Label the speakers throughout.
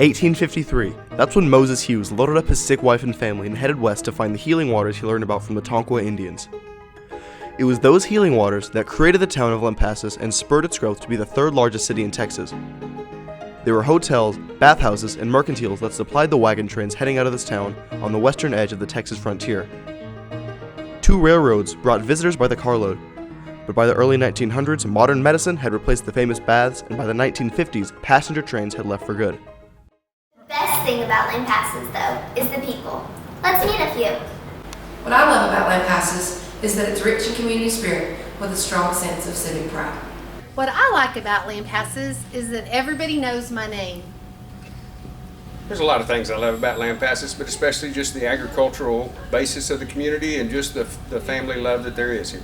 Speaker 1: 1853, that's when Moses Hughes loaded up his sick wife and family and headed west to find the healing waters he learned about from the Tonkawa Indians. It was those healing waters that created the town of Lampasas and spurred its growth to be the third largest city in Texas. There were hotels, bathhouses, and mercantiles that supplied the wagon trains heading out of this town on the western edge of the Texas frontier. 2 railroads brought visitors by the carload, but by the early 1900s, modern medicine had replaced the famous baths, and by the 1950s, passenger trains had left for good.
Speaker 2: The best thing about Lampasas, though, is the people. Let's meet a few.
Speaker 3: What I love about Lampasas is that it's rich in community spirit with a strong sense of civic pride.
Speaker 4: What I like about Lampasas is that everybody knows my name.
Speaker 5: There's a lot of things I love about Lampasas, but especially just the agricultural basis of the community and just the family love that there is here.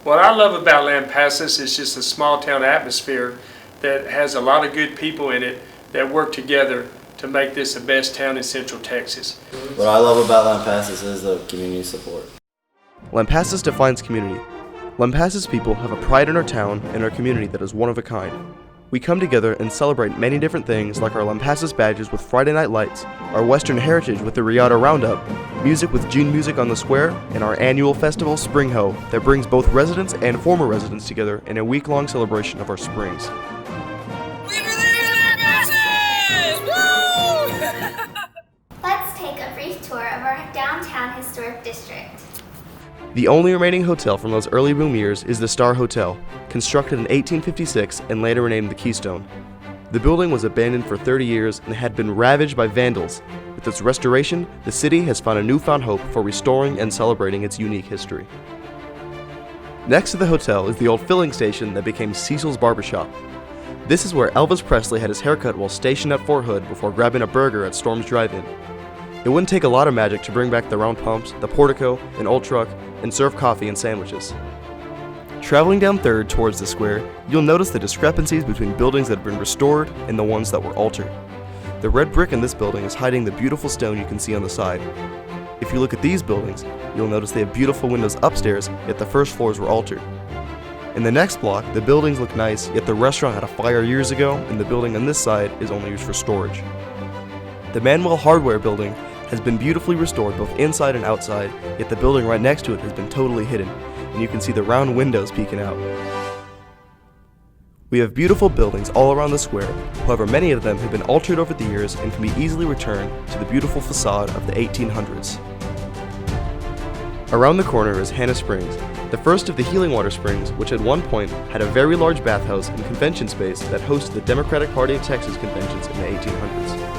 Speaker 6: What I love about Lampasas is just a small town atmosphere that has a lot of good people in it that work together to make this the best town in Central Texas.
Speaker 7: What I love about Lampasas is the community support.
Speaker 1: Lampasas defines community. Lampasas people have a pride in our town and our community that is one of a kind. We come together and celebrate many different things like our Lampasas badges with Friday night lights, our Western heritage with the Riata Roundup, music with June Music on the Square, and our annual festival Spring Ho that brings both residents and former residents together in a week-long celebration of our springs.
Speaker 2: Let's take a brief tour of our downtown historic district.
Speaker 1: The only remaining hotel from those early boom years is the Star Hotel, constructed in 1856 and later renamed the Keystone. The building was abandoned for 30 years and had been ravaged by vandals. With its restoration, the city has found a newfound hope for restoring and celebrating its unique history. Next to the hotel is the old filling station that became Cecil's Barbershop. This is where Elvis Presley had his haircut while stationed at Fort Hood before grabbing a burger at Storm's Drive-In. It wouldn't take a lot of magic to bring back the round pumps, the portico, an old truck, and serve coffee and sandwiches. Traveling down 3rd towards the square, you'll notice the discrepancies between buildings that have been restored and the ones that were altered. The red brick in this building is hiding the beautiful stone you can see on the side. If you look at these buildings, you'll notice they have beautiful windows upstairs, yet the first floors were altered. In the next block, the buildings look nice, yet the restaurant had a fire years ago, and the building on this side is only used for storage. The Manuel Hardware building has been beautifully restored both inside and outside, yet the building right next to it has been totally hidden, and you can see the round windows peeking out. We have beautiful buildings all around the square, however many of them have been altered over the years and can be easily returned to the beautiful facade of the 1800s. Around the corner is Hannah Springs, the first of the healing water springs, which at one point had a very large bathhouse and convention space that hosted the Democratic Party of Texas conventions in the 1800s.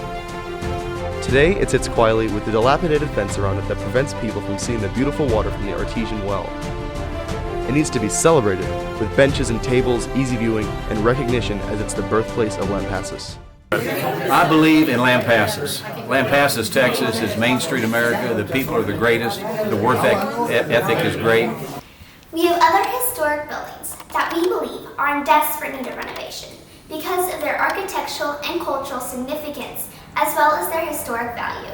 Speaker 1: Today, it sits quietly with a dilapidated fence around it that prevents people from seeing the beautiful water from the artesian well. It needs to be celebrated with benches and tables, easy viewing, and recognition as it's the birthplace of Lampasas.
Speaker 8: I believe in Lampasas. Lampasas, Texas is Main Street America. The people are the greatest. The work ethic is great.
Speaker 2: We have other historic buildings that we believe are in desperate need of renovation because of their architectural and cultural significance, as well as their historic value.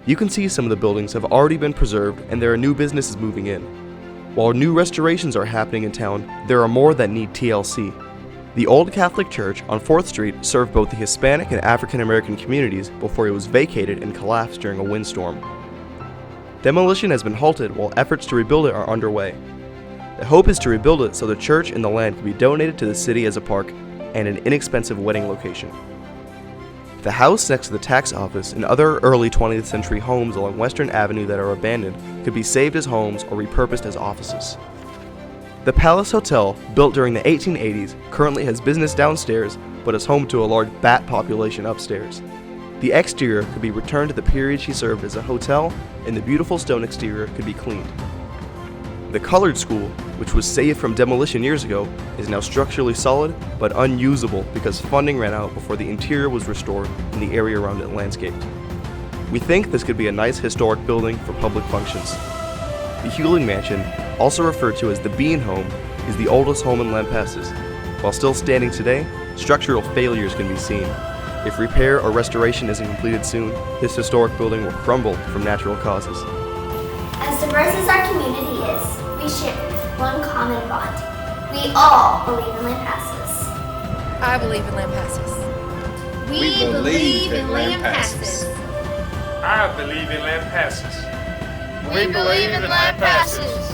Speaker 1: You can see some of the buildings have already been preserved and there are new businesses moving in. While new restorations are happening in town, there are more that need TLC. The Old Catholic Church on 4th Street served both the Hispanic and African American communities before it was vacated and collapsed during a windstorm. Demolition has been halted while efforts to rebuild it are underway. The hope is to rebuild it so the church and the land can be donated to the city as a park and an inexpensive wedding location. The house next to the tax office and other early 20th century homes along Western Avenue that are abandoned could be saved as homes or repurposed as offices. The Palace Hotel, built during the 1880s, currently has business downstairs but is home to a large bat population upstairs. The exterior could be returned to the period she served as a hotel, and the beautiful stone exterior could be cleaned. The Colored School, which was saved from demolition years ago, is now structurally solid but unusable because funding ran out before the interior was restored and the area around it landscaped. We think this could be a nice historic building for public functions. The Hewling Mansion, also referred to as the Bean Home, is the oldest home in Lampasas. While still standing today, structural failures can be seen. If repair or restoration isn't completed soon, this historic building will crumble from natural causes.
Speaker 2: As diverse as our community is, we share one common bond. We all believe in Lampasas.
Speaker 3: I believe in Lampasas.
Speaker 4: We believe in Lampasas.
Speaker 6: I believe in Lampasas.
Speaker 9: We believe in Lampasas.